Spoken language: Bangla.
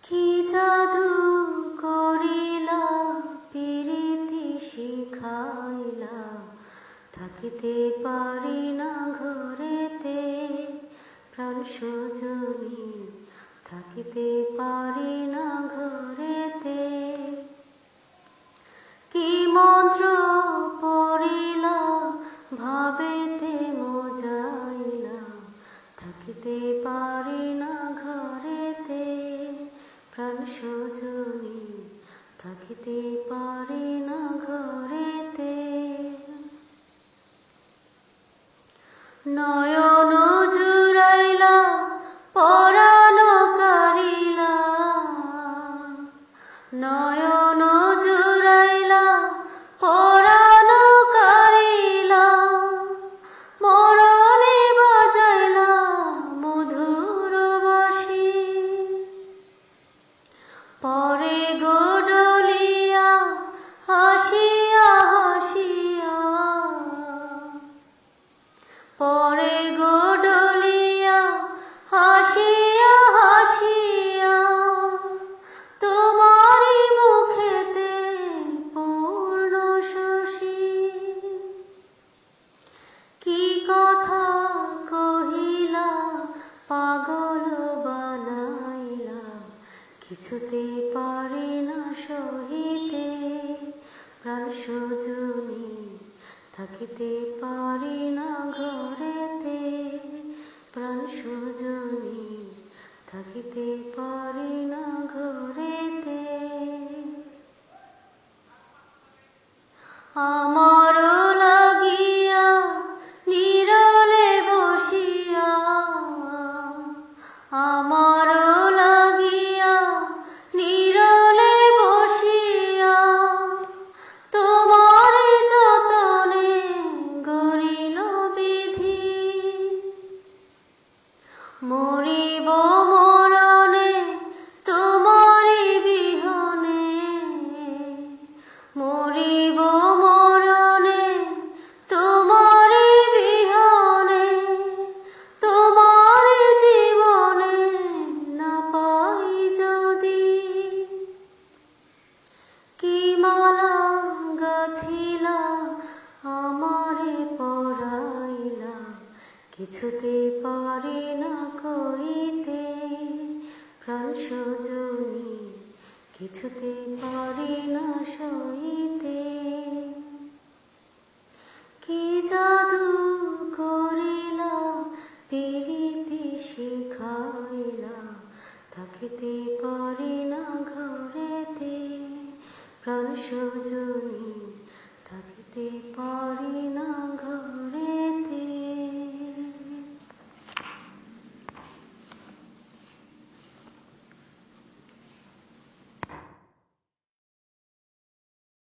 কি জাদু করিলা পিরিতি শিখাইলা, থাকিতে পারি না ঘরেতে প্রাণ সজনী, থাকিতে পারি না ঘরেতে। কি মন্ত্র পড়িলা ভাবেতে মজাইলা, থাকিতে পারি না ঘরেতে প্রাণ সজনী, থাকিতে পারি না ঘরেতে। নয়ন জুড়াইলা পরাণ কারিলা, নয়ন জুড়াইলা পরাণ কারিলা, মরণে বাজাইলা মধুর বাঁশি। পরে গো ডলিয়া হাসিয়া হাসিয়া, পরে গো ডলিয়া হাসিয়া হাসিয়া, তোমারি মুখেতে পূর্ণ শশী। কি কথা কহিলা পাগল বানাইলা, কিছুতে পারি না সহিতে প্রাণ সজনী, থাকিতে পারি না ঘরেতে প্রাণ সজনী, থাকিতে পারি না ঘরেতে। আমার লাগিয়া নীরলে বসিয়া, আমার লাগিয়া নীরলে বসিয়া, তোমার যতনে গড়িল বিধি। মরিব মরণে তোমারি বিহনে, মরিব মরণে তোমারি বিহনে, তোমারি জীবনে না পাই যদি। কি মালা গাঁথিলা আমারে পরাইলা, কিছুতে পারি না কইতে প্রাণ সজনী, কিছুতে পারি না সইতে। কি জাদু করিলা পিরিতি শিখাইলা, থাকিতে পারি না ঘরেতে প্রাণ সজনী, থাকিতে পারি না ঘরেতে।